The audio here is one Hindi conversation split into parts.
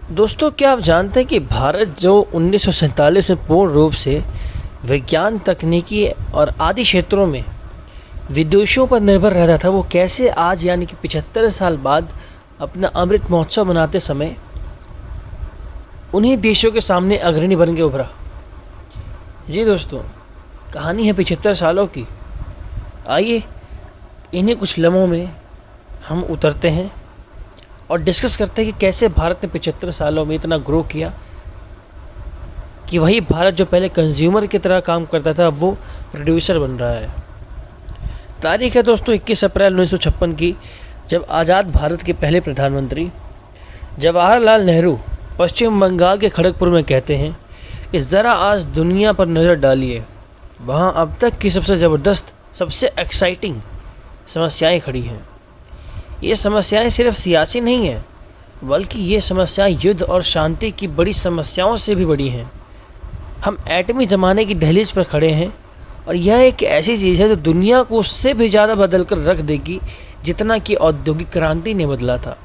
दोस्तों, क्या आप जानते हैं कि भारत जो 1947 में पूर्ण रूप से विज्ञान, तकनीकी और आदि क्षेत्रों में विदेशों पर निर्भर रहता था, वो कैसे आज यानी कि 75 साल बाद अपना अमृत महोत्सव मनाते समय उन्हीं देशों के सामने अग्रणी बन के उभरा। जी दोस्तों, कहानी है 75 सालों की। आइए इन्हीं कुछ लम्हों में हम उतरते हैं और डिस्कस करते हैं कि कैसे भारत ने 75 सालों में इतना ग्रो किया कि वही भारत जो पहले कंज्यूमर की तरह काम करता था, अब वो प्रोड्यूसर बन रहा है। तारीख है दोस्तों 21 अप्रैल 1956 की, जब आज़ाद भारत के पहले प्रधानमंत्री जवाहरलाल नेहरू पश्चिम बंगाल के खड़गपुर में कहते हैं कि ज़रा आज दुनिया पर नज़र डालिए, वहाँ अब तक की सबसे ज़बरदस्त, सबसे एक्साइटिंग समस्याएं खड़ी हैं। ये समस्याएं सिर्फ सियासी नहीं हैं, बल्कि ये समस्याएं युद्ध और शांति की बड़ी समस्याओं से भी बड़ी हैं। हम एटमी ज़माने की दहलीज पर खड़े हैं और यह एक ऐसी चीज़ है जो दुनिया को उससे भी ज़्यादा बदल कर रख देगी जितना कि औद्योगिक क्रांति ने बदला था।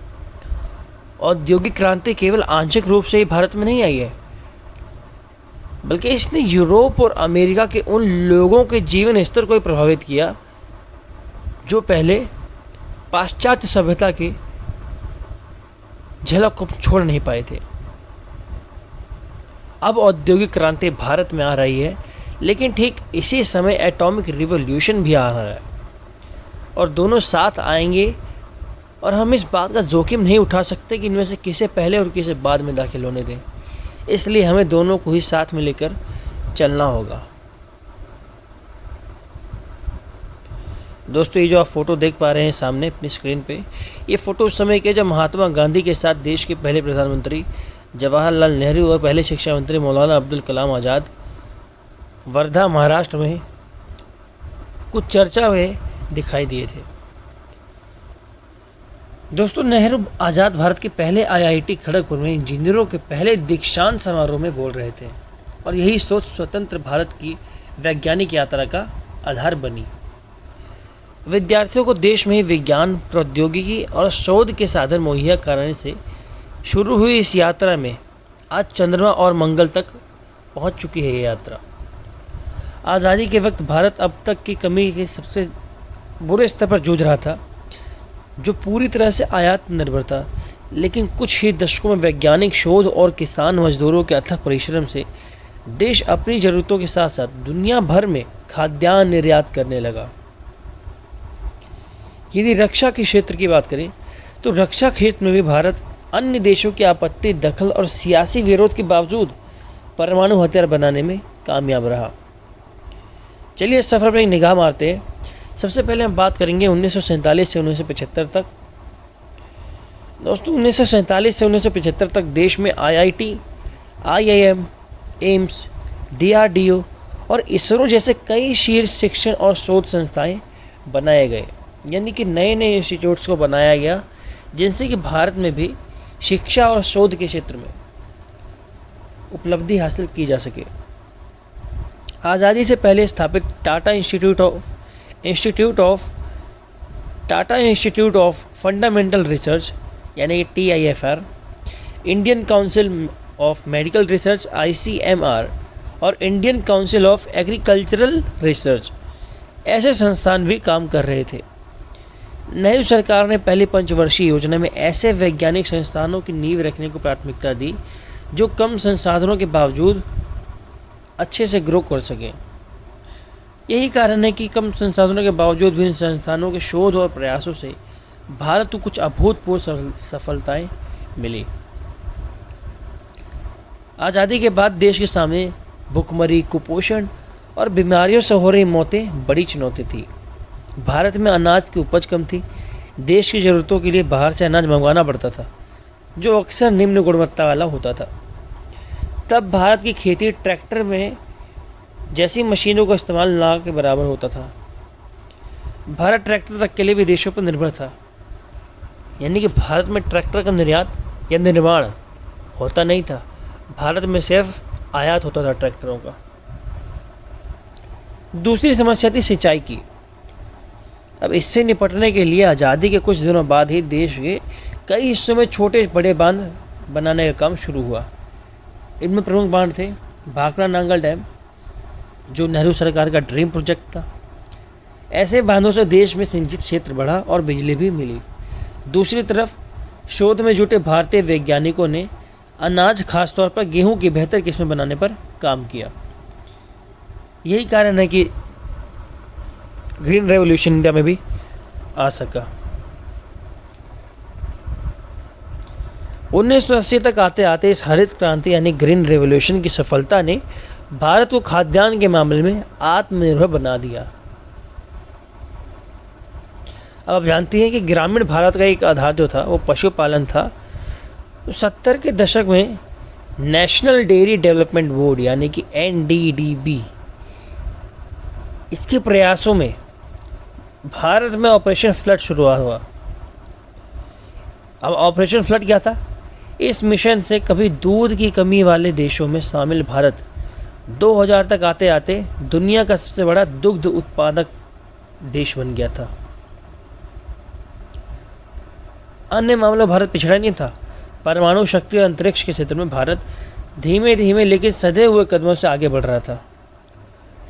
औद्योगिक क्रांति केवल आंशिक रूप से ही भारत में नहीं आई है, बल्कि इसने यूरोप और अमेरिका के उन लोगों के जीवन स्तर को भी प्रभावित किया जो पहले पाश्चात्य सभ्यता के झलक को छोड़ नहीं पाए थे। अब औद्योगिक क्रांति भारत में आ रही है, लेकिन ठीक इसी समय एटॉमिक रिवॉल्यूशन भी आ रहा है और दोनों साथ आएंगे। और हम इस बात का जोखिम नहीं उठा सकते कि इनमें से किसे पहले और किसे बाद में दाखिल होने दें, इसलिए हमें दोनों को ही साथ में लेकर चलना होगा। दोस्तों, ये जो आप फ़ोटो देख पा रहे हैं सामने अपनी स्क्रीन पे, ये फ़ोटो उस समय के जब महात्मा गांधी के साथ देश के पहले प्रधानमंत्री जवाहरलाल नेहरू और पहले शिक्षा मंत्री मौलाना अब्दुल कलाम आज़ाद वर्धा, महाराष्ट्र में कुछ चर्चा में दिखाई दिए थे। दोस्तों, नेहरू आज़ाद भारत के पहले आईआईटी खड़गपुर में इंजीनियरों के पहले दीक्षांत समारोह में बोल रहे थे और यही सोच स्वतंत्र भारत की वैज्ञानिक यात्रा का आधार बनी। विद्यार्थियों को देश में विज्ञान, प्रौद्योगिकी और शोध के साधन मुहैया कराने से शुरू हुई इस यात्रा में आज चंद्रमा और मंगल तक पहुंच चुकी है। ये यात्रा आज़ादी के वक्त भारत अब तक की कमी के सबसे बुरे स्तर पर जूझ रहा था, जो पूरी तरह से आयात निर्भर था। लेकिन कुछ ही दशकों में वैज्ञानिक शोध और किसान मजदूरों के अथक परिश्रम से देश अपनी ज़रूरतों के साथ साथ दुनिया भर में खाद्यान्न निर्यात करने लगा। यदि रक्षा के क्षेत्र की बात करें तो रक्षा क्षेत्र में भी भारत अन्य देशों की आपत्ति, दखल और सियासी विरोध के बावजूद परमाणु हथियार बनाने में कामयाब रहा। चलिए इस सफ़र पर एक निगाह मारते हैं। सबसे पहले हम बात करेंगे 1947 से 1975 तक। दोस्तों, 1947 से 1975 तक देश में आईआईटी, आईआईएम, एम्स, डीआरडीओ और इसरो जैसे कई शीर्ष शिक्षण और शोध संस्थाएं बनाए गए, यानी कि नए नए इंस्टीट्यूट्स को बनाया गया जिनसे कि भारत में भी शिक्षा और शोध के क्षेत्र में उपलब्धि हासिल की जा सके। आज़ादी से पहले स्थापित Tata institute of fundamental research यानी कि TIFR, Indian council of medical research ICMR और Indian council of agricultural research ऐसे संस्थान भी काम कर रहे थे। नेहरू सरकार ने पहली पंचवर्षीय योजना में ऐसे वैज्ञानिक संस्थानों की नींव रखने को प्राथमिकता दी जो कम संसाधनों के बावजूद अच्छे से ग्रो कर सकें। यही कारण है कि कम संसाधनों के बावजूद भी इन संस्थानों के शोध और प्रयासों से भारत को कुछ अभूतपूर्व सफलताएं मिली। आज़ादी के बाद देश के सामने भुखमरी, कुपोषण और बीमारियों से हो रही मौतें बड़ी चुनौती थी। भारत में अनाज की उपज कम थी। देश की ज़रूरतों के लिए बाहर से अनाज मंगवाना पड़ता था, जो अक्सर निम्न गुणवत्ता वाला होता था। तब भारत की खेती ट्रैक्टर में जैसी मशीनों का इस्तेमाल ना के बराबर होता था। भारत ट्रैक्टर तक के लिए विदेशों पर निर्भर था, यानी कि भारत में ट्रैक्टर का निर्यात या निर्माण होता नहीं था। भारत में सिर्फ आयात होता था ट्रैक्टरों का। दूसरी समस्या थी सिंचाई की। अब इससे निपटने के लिए आज़ादी के कुछ दिनों बाद ही देश के कई हिस्सों में छोटे बड़े बांध बनाने का काम शुरू हुआ। इनमें प्रमुख बांध थे भाखड़ा नांगल डैम, जो नेहरू सरकार का ड्रीम प्रोजेक्ट था। ऐसे बांधों से देश में सिंचित क्षेत्र बढ़ा और बिजली भी मिली। दूसरी तरफ शोध में जुटे भारतीय वैज्ञानिकों ने अनाज, खासतौर पर गेहूं की बेहतर किस्में बनाने पर काम किया। यही कारण है कि ग्रीन रेवोल्यूशन इंडिया में भी आ सका। 1980 तक आते आते इस हरित क्रांति यानी ग्रीन रेवोल्यूशन की सफलता ने भारत को खाद्यान्न के मामले में आत्मनिर्भर बना दिया। अब आप जानती हैं कि ग्रामीण भारत का एक आधार जो था वो पशुपालन था। तो 70 के दशक में नेशनल डेयरी डेवलपमेंट बोर्ड यानी कि NDDB, इसके प्रयासों में भारत में ऑपरेशन फ्लड शुरू हुआ। अब ऑपरेशन फ्लड क्या था? इस मिशन से कभी दूध की कमी वाले देशों में शामिल भारत 2000 तक आते आते दुनिया का सबसे बड़ा दुग्ध उत्पादक देश बन गया था। अन्य मामलों भारत पिछड़ा नहीं था। परमाणु शक्ति और अंतरिक्ष के क्षेत्र में भारत धीमे धीमे लेकिन सधे हुए कदमों से आगे बढ़ रहा था,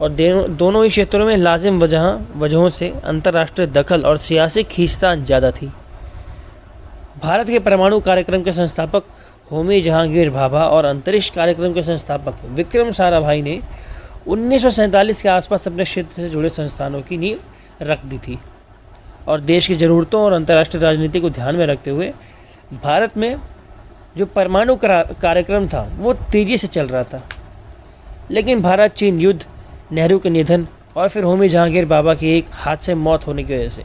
और दोनों ही क्षेत्रों में लाजिम वजहों से अंतर्राष्ट्रीय दखल और सियासी खींचतान ज़्यादा थी। भारत के परमाणु कार्यक्रम के संस्थापक होमी जहांगीर भाभा और अंतरिक्ष कार्यक्रम के संस्थापक विक्रम साराभाई ने 1947 के आसपास अपने क्षेत्र से जुड़े संस्थानों की नींव रख दी थी, और देश की ज़रूरतों और अंतर्राष्ट्रीय राजनीति को ध्यान में रखते हुए भारत में जो परमाणु कार्यक्रम था वो तेज़ी से चल रहा था। लेकिन भारत चीन युद्ध, नेहरू के निधन और फिर होमी जहांगीर भाभा की एक हादसे में मौत होने की वजह से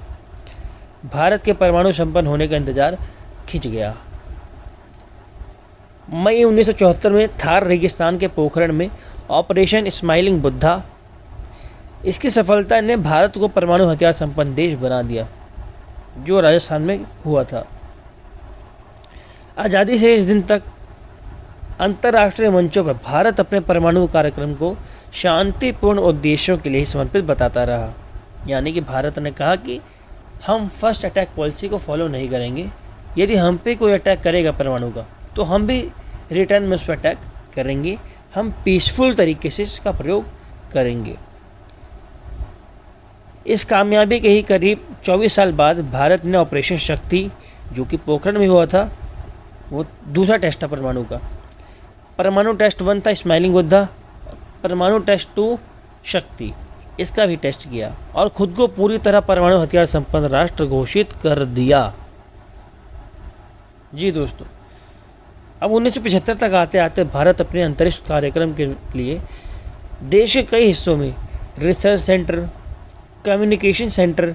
भारत के परमाणु संपन्न होने का इंतजार खिंच गया। मई 1974 में थार रेगिस्तान के पोखरण में ऑपरेशन स्माइलिंग बुद्धा, इसकी सफलता ने भारत को परमाणु हथियार संपन्न देश बना दिया, जो राजस्थान में हुआ था। आज़ादी से इस दिन तक अंतर्राष्ट्रीय मंचों पर भारत अपने परमाणु कार्यक्रम को शांतिपूर्ण उद्देश्यों के लिए समर्पित बताता रहा। यानी कि भारत ने कहा कि हम फर्स्ट अटैक पॉलिसी को फॉलो नहीं करेंगे। यदि हम पे कोई अटैक करेगा परमाणु का, तो हम भी रिटर्न में उस पर अटैक करेंगे। हम पीसफुल तरीके से इसका प्रयोग करेंगे। इस कामयाबी के ही करीब 24 साल बाद भारत ने ऑपरेशन शक्ति, जो कि पोखरण में हुआ था, वो दूसरा टेस्ट था परमाणु का। परमाणु टेस्ट 1 था स्माइलिंग बुद्धा, परमाणु टेस्ट 2 शक्ति, इसका भी टेस्ट किया और खुद को पूरी तरह परमाणु हथियार संपन्न राष्ट्र घोषित कर दिया। जी दोस्तों, अब 1975 तक आते आते भारत अपने अंतरिक्ष कार्यक्रम के लिए देश के कई हिस्सों में रिसर्च सेंटर, कम्युनिकेशन सेंटर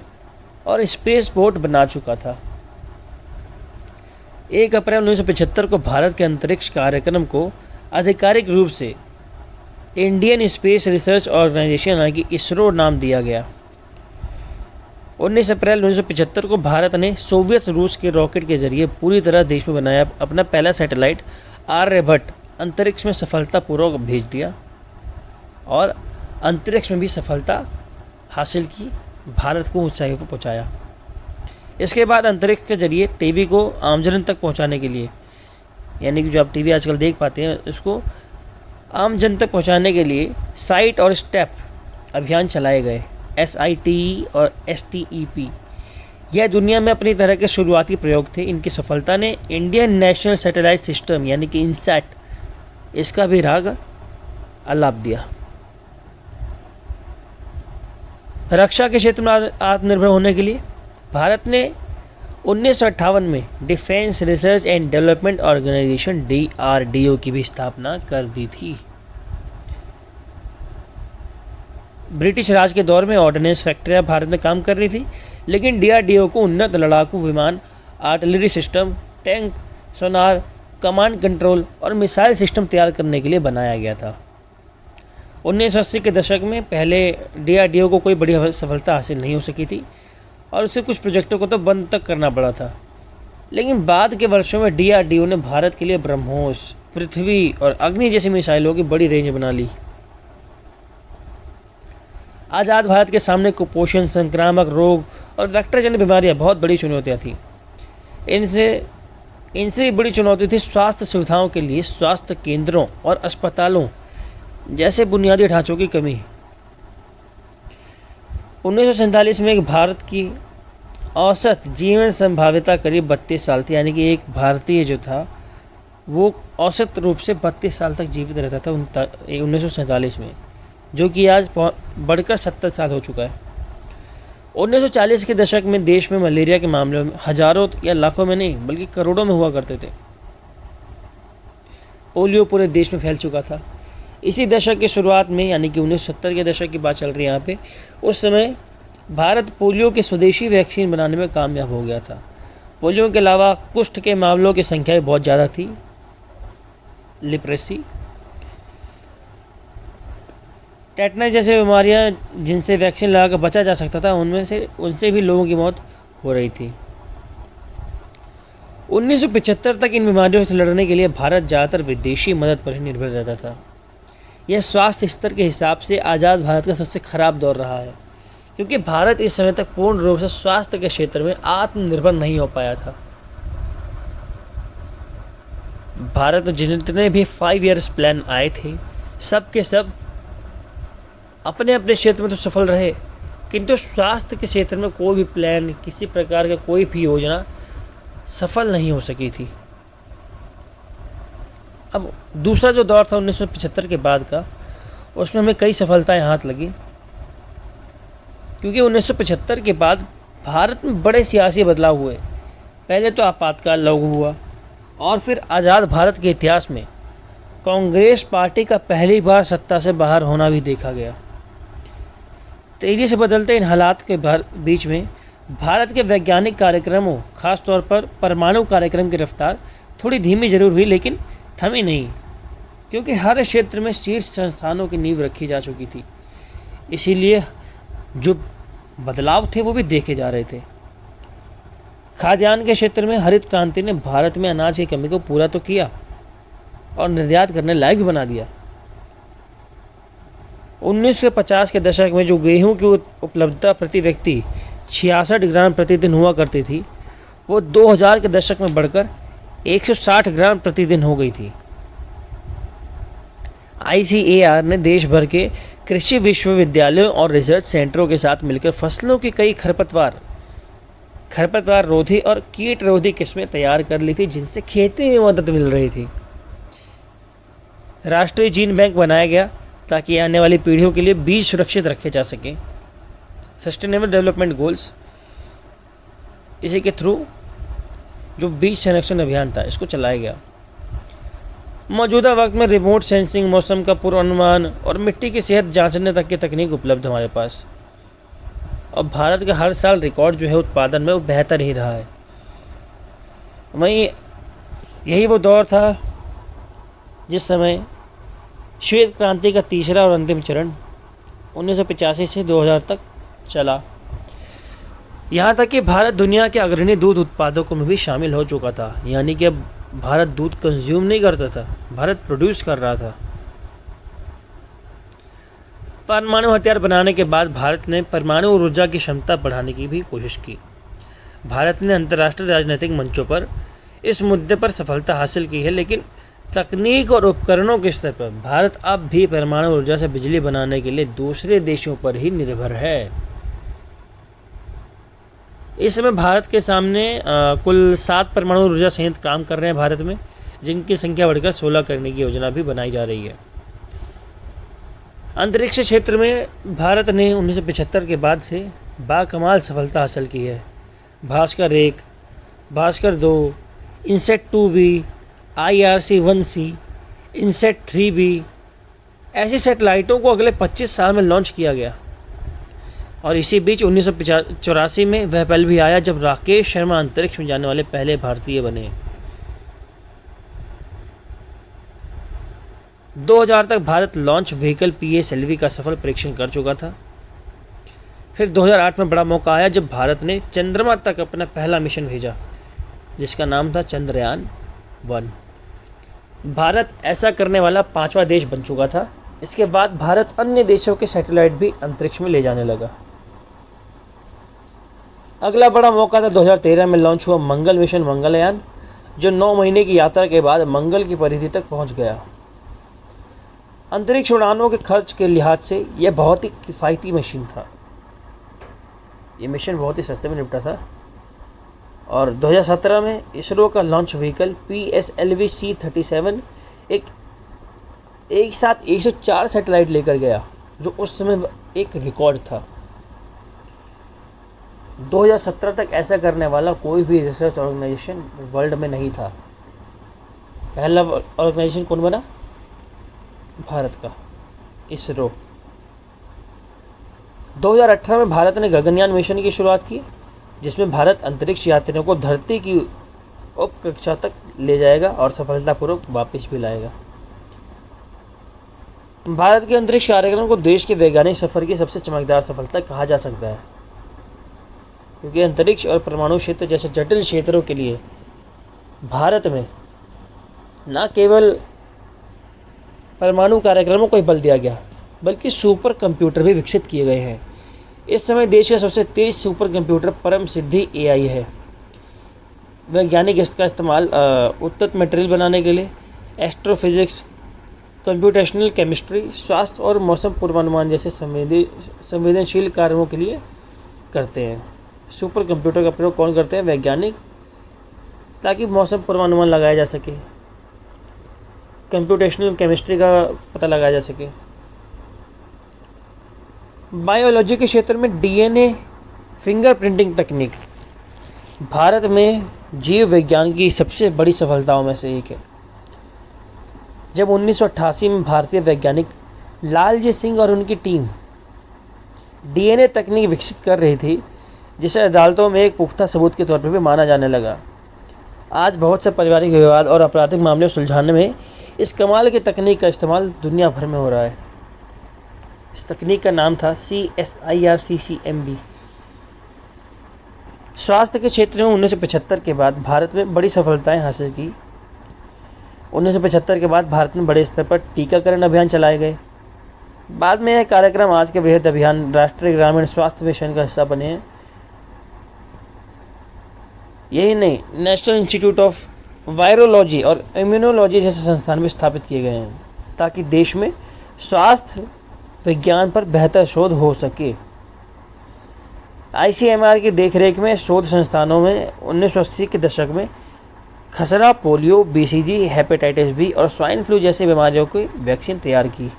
और स्पेस पोर्ट बना चुका था। 1 अप्रैल 1975 को भारत के अंतरिक्ष कार्यक्रम को आधिकारिक रूप से इंडियन स्पेस रिसर्च ऑर्गेनाइजेशन यानी कि इसरो नाम दिया गया। 19 अप्रैल 1975 को भारत ने सोवियत रूस के रॉकेट के जरिए पूरी तरह देश में बनाया अपना पहला सैटेलाइट आर्यभट्ट अंतरिक्ष में सफलतापूर्वक भेज दिया और अंतरिक्ष में भी सफलता हासिल की, भारत को ऊंचाइयों पर पहुंचाया। इसके बाद अंतरिक्ष के जरिए टीवी को आमजन तक पहुंचाने के लिए, यानी कि जो आप टीवी आजकल देख पाते हैं, इसको आम जन तक पहुंचाने के लिए साइट और स्टेप अभियान चलाए गए, SITE और STEP। यह दुनिया में अपनी तरह के शुरुआती प्रयोग थे। इनकी सफलता ने इंडियन नेशनल सैटेलाइट सिस्टम यानी कि INSAT, इसका भी राग अलाप दिया। रक्षा के क्षेत्र में आत्मनिर्भर होने के लिए भारत ने 1958 में defence research and development organisation DRDO की भी स्थापना कर दी थी। ब्रिटिश राज के दौर में ऑर्डिनेंस फैक्ट्रियां भारत में काम कर रही थी, लेकिन DRDO को उन्नत लड़ाकू विमान, आर्टिलरी सिस्टम, टैंक, सोनार, कमांड कंट्रोल और मिसाइल सिस्टम तैयार करने के लिए बनाया गया था। 1980 के दशक में पहले DRDO को कोई बड़ी सफलता हासिल नहीं हो सकी थी और उसे कुछ प्रोजेक्टों को तो बंद तक करना पड़ा था। लेकिन बाद के वर्षों में DRDO ने भारत के लिए ब्रह्मोस, पृथ्वी और अग्नि जैसी मिसाइलों की बड़ी रेंज बना ली। आज़ाद भारत के सामने कुपोषण, संक्रामक रोग और वेक्टर जन्य बीमारियां बहुत बड़ी चुनौतियां थीं। इनसे इनसे भी बड़ी चुनौती थी स्वास्थ्य सुविधाओं के लिए स्वास्थ्य केंद्रों और अस्पतालों जैसे बुनियादी ढांचों की कमी। 1947 में एक भारत की औसत जीवन संभाव्यता करीब 32 साल थी, यानी कि एक भारतीय जो था वो औसत रूप से 32 साल तक जीवित रहता था 1947 में, जो कि आज बढ़कर 70 साल हो चुका है। 1940 के दशक में देश में मलेरिया के मामले में हजारों या लाखों में नहीं बल्कि करोड़ों में हुआ करते थे। पोलियो पूरे देश में फैल चुका था। इसी दशक की शुरुआत में, यानी कि 1970 के दशक की बात चल रही है यहाँ पे, उस समय भारत पोलियो के स्वदेशी वैक्सीन बनाने में कामयाब हो गया था। पोलियो के अलावा कुष्ठ के मामलों की संख्या भी बहुत ज़्यादा थी, लिप्रेसी, टेटनस जैसे बीमारियां जिनसे वैक्सीन लगाकर बचा जा सकता था, उनसे भी लोगों की मौत हो रही थी। 1975 तक इन बीमारियों से लड़ने के लिए भारत ज़्यादातर विदेशी मदद पर ही निर्भर रहता था। यह स्वास्थ्य स्तर के हिसाब से आज़ाद भारत का सबसे खराब दौर रहा है, क्योंकि भारत इस समय तक पूर्ण रूप से स्वास्थ्य के क्षेत्र में आत्मनिर्भर नहीं हो पाया था। भारत में जितने भी 5 ईयर्स प्लान आए थे, सब के सब अपने अपने क्षेत्र में तो सफल रहे, किंतु स्वास्थ्य के क्षेत्र में कोई भी प्लान, किसी प्रकार का कोई भी योजना सफल नहीं हो सकी थी। अब दूसरा जो दौर था 1975 के बाद का, उसमें हमें कई सफलताएं हाथ लगी, क्योंकि 1975 के बाद भारत में बड़े सियासी बदलाव हुए। पहले तो आपातकाल लागू हुआ और फिर आज़ाद भारत के इतिहास में कांग्रेस पार्टी का पहली बार सत्ता से बाहर होना भी देखा गया। तेज़ी से बदलते इन हालात के बीच में भारत के वैज्ञानिक कार्यक्रमों, खासतौर पर परमाणु कार्यक्रम की रफ्तार थोड़ी धीमी जरूर हुई, लेकिन थमी नहीं, क्योंकि हर क्षेत्र में शीर्ष संस्थानों की नींव रखी जा चुकी थी। इसीलिए जो बदलाव थे वो भी देखे जा रहे थे। खाद्यान्न के क्षेत्र में हरित क्रांति ने भारत में अनाज की कमी को पूरा तो किया और निर्यात करने लायक भी बना दिया। 1950 के दशक में जो गेहूं की उपलब्धता प्रति व्यक्ति 66 ग्राम प्रतिदिन हुआ करती थी, वो 2000 के दशक में बढ़कर 160 ग्राम प्रतिदिन हो गई थी। ICAR ने देश भर के कृषि विश्वविद्यालयों और रिसर्च सेंटरों के साथ मिलकर फसलों की कई खरपतवार रोधी और कीट रोधी किस्में तैयार कर ली थी, जिनसे खेती में मदद मिल रही थी। राष्ट्रीय जीन बैंक बनाया गया ताकि आने वाली पीढ़ियों के लिए बीज सुरक्षित रखे जा सकें। सस्टेनेबल डेवलपमेंट गोल्स, इसी के थ्रू जो बीज संरक्षण अभियान था, इसको चलाया गया। मौजूदा वक्त में रिमोट सेंसिंग, मौसम का पूर्वानुमान और मिट्टी की सेहत जांचने तक की तकनीक उपलब्ध हमारे पास, और भारत का हर साल रिकॉर्ड जो है उत्पादन में वो बेहतर ही रहा है। वहीं यही वो दौर था जिस समय श्वेत क्रांति का तीसरा और अंतिम चरण 1985 से 2000 तक चला। यहाँ तक कि भारत दुनिया के अग्रणी दूध उत्पादकों में भी शामिल हो चुका था, यानी कि अब भारत दूध कंज्यूम नहीं करता था, भारत प्रोड्यूस कर रहा था। परमाणु हथियार बनाने के बाद भारत ने परमाणु ऊर्जा की क्षमता बढ़ाने की भी कोशिश की। भारत ने अंतर्राष्ट्रीय राजनीतिक मंचों पर इस मुद्दे पर सफलता हासिल की है, लेकिन तकनीक और उपकरणों के स्तर पर भारत अब भी परमाणु ऊर्जा से बिजली बनाने के लिए दूसरे देशों पर ही निर्भर है। इस समय भारत के सामने कुल 7 परमाणु ऊर्जा संयंत्र काम कर रहे हैं भारत में, जिनकी संख्या बढ़कर 16 करने की योजना भी बनाई जा रही है। अंतरिक्ष क्षेत्र में भारत ने 1975 के बाद से बाकमाल सफलता हासिल की है। Bhaskar 1, Bhaskar 2, INSAT 2B, IRC-1C, INSAT 3B, ऐसी सैटेलाइटों को अगले 25 साल में लॉन्च किया गया। और इसी बीच 1984 में वह पल भी आया जब राकेश शर्मा अंतरिक्ष में जाने वाले पहले भारतीय बने। 2000 तक भारत लॉन्च व्हीकल PSLV का सफल परीक्षण कर चुका था। फिर 2008 में बड़ा मौका आया जब भारत ने चंद्रमा तक अपना पहला मिशन भेजा, जिसका नाम था चंद्रयान-1। भारत ऐसा करने वाला 5वां देश बन चुका था। इसके बाद भारत अन्य देशों के सैटेलाइट भी अंतरिक्ष में ले जाने लगा। अगला बड़ा मौका था 2013 में लॉन्च हुआ मंगल मिशन मंगलयान, जो 9 महीने की यात्रा के बाद मंगल की परिधि तक पहुंच गया। अंतरिक्ष उड़ानों के खर्च के लिहाज से यह बहुत ही किफ़ायती मशीन था। ये मिशन बहुत ही सस्ते में निपटा था। और 2017 में इसरो का लॉन्च व्हीकल PSLV-C37 एक साथ 104 सैटेलाइट लेकर गया, जो उस समय एक रिकॉर्ड था। 2017 तक ऐसा करने वाला कोई भी रिसर्च ऑर्गेनाइजेशन वर्ल्ड में नहीं था। पहला ऑर्गेनाइजेशन कौन बना? भारत का इसरो। 2018 में भारत ने गगनयान मिशन की शुरुआत की, जिसमें भारत अंतरिक्ष यात्रियों को धरती की उपकक्षा तक ले जाएगा और सफलतापूर्वक वापस भी लाएगा। भारत के अंतरिक्ष कार्यक्रम को देश के वैज्ञानिक सफर की सबसे चमकदार सफलता कहा जा सकता है, क्योंकि अंतरिक्ष और परमाणु क्षेत्र जैसे जटिल क्षेत्रों के लिए भारत में न केवल परमाणु कार्यक्रमों को ही बल दिया गया, बल्कि सुपर कंप्यूटर भी विकसित किए गए हैं। इस समय देश का सबसे तेज सुपर कंप्यूटर परम सिद्धि AI है। वैज्ञानिक इसका इस्तेमाल उन्नत मटेरियल बनाने के लिए, एस्ट्रोफिजिक्स, कंप्यूटेशनल केमिस्ट्री, स्वास्थ्य और मौसम पूर्वानुमान जैसे संवेदनशील कार्यों के लिए करते हैं। सुपर कंप्यूटर का प्रयोग कौन करते हैं? वैज्ञानिक, ताकि मौसम पूर्वानुमान लगाया जा सके, कंप्यूटेशनल केमिस्ट्री का पता लगाया जा सके। बायोलॉजी के क्षेत्र में DNA फिंगरप्रिंटिंग तकनीक भारत में जीव विज्ञान की सबसे बड़ी सफलताओं में से एक है। जब 1988 में भारतीय वैज्ञानिक लालजी सिंह और उनकी टीम DNA तकनीक विकसित कर रही थी, जिसे अदालतों में एक पुख्ता सबूत के तौर पर भी माना जाने लगा। आज बहुत से पारिवारिक विवाद और आपराधिक मामले सुलझाने में इस कमाल की तकनीक का इस्तेमाल दुनिया भर में हो रहा है। इस तकनीक का नाम था CSIR-CCMB। स्वास्थ्य के क्षेत्र में 1975 के बाद भारत में बड़ी सफलताएं हासिल की। 1975 के बाद भारत में बड़े स्तर पर टीकाकरण अभियान चलाए गए। बाद में यह कार्यक्रम आज के वृहद अभियान राष्ट्रीय ग्रामीण स्वास्थ्य मिशन का हिस्सा बने हैं। यही नहीं, नेशनल इंस्टीट्यूट ऑफ वायरोलॉजी और इम्यूनोलॉजी जैसे संस्थान भी स्थापित किए गए हैं, ताकि देश में स्वास्थ्य विज्ञान पर बेहतर शोध हो सके। ICMR की देखरेख में शोध संस्थानों में 1980 के दशक में खसरा, पोलियो, BCG, हेपेटाइटिस B और स्वाइन फ्लू जैसी बीमारियों की वैक्सीन तैयार की।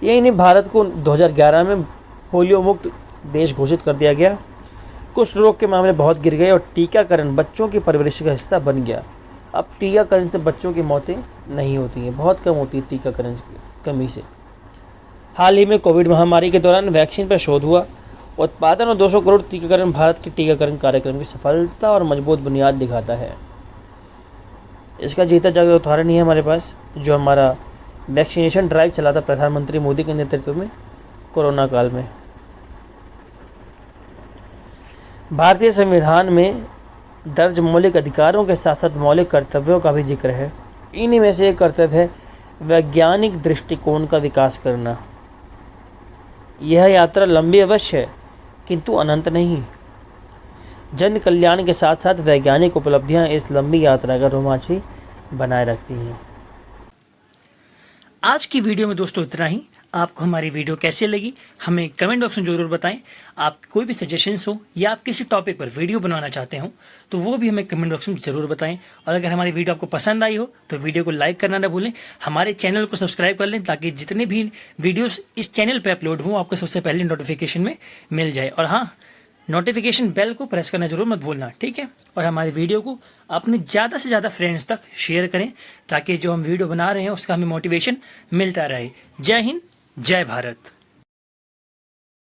यही नहीं, भारत को 2011 में पोलियो मुक्त देश घोषित कर दिया गया। कुछ रोग के मामले बहुत गिर गए और टीकाकरण बच्चों की परवरिश का हिस्सा बन गया। अब टीकाकरण से बच्चों की मौतें नहीं होती हैं, बहुत कम होती है टीकाकरण की कमी से। हाल ही में कोविड महामारी के दौरान वैक्सीन पर शोध हुआ। उत्पादन और 200 करोड़ टीकाकरण भारत के टीकाकरण कार्यक्रम की सफलता और मजबूत बुनियाद दिखाता है। इसका जीता जागता उदाहरण ही है हमारे पास, जो हमारा वैक्सीनेशन ड्राइव चला था प्रधानमंत्री मोदी के नेतृत्व में कोरोना काल में। भारतीय संविधान में दर्ज मौलिक अधिकारों के साथ साथ मौलिक कर्तव्यों का भी जिक्र है। इन्हीं में से एक कर्तव्य है वैज्ञानिक दृष्टिकोण का विकास करना। यह यात्रा लंबी अवश्य है, किंतु अनंत नहीं। जन कल्याण के साथ साथ वैज्ञानिक उपलब्धियां इस लंबी यात्रा का रोमांच भी बनाए रखती हैं। आज की वीडियो में दोस्तों इतना ही। आपको हमारी वीडियो कैसी लगी हमें कमेंट बॉक्स में जरूर बताएं। आप कोई भी सजेशंस हो या आप किसी टॉपिक पर वीडियो बनवाना चाहते हो तो वो भी हमें कमेंट बॉक्स में जरूर बताएं। और अगर हमारी वीडियो आपको पसंद आई हो तो वीडियो को लाइक करना ना भूलें। हमारे चैनल को सब्सक्राइब कर लें, ताकि जितने भी वीडियोस इस चैनल पर अपलोड हों आपको सबसे पहले नोटिफिकेशन में मिल जाए। और हाँ, नोटिफिकेशन बेल को प्रेस करना जरूर मत भूलना, ठीक है। और हमारी वीडियो को अपने ज़्यादा से ज़्यादा फ्रेंड्स तक शेयर करें, ताकि जो हम वीडियो बना रहे हैं उसका हमें मोटिवेशन मिलता रहे। जय हिंद, जय भारत।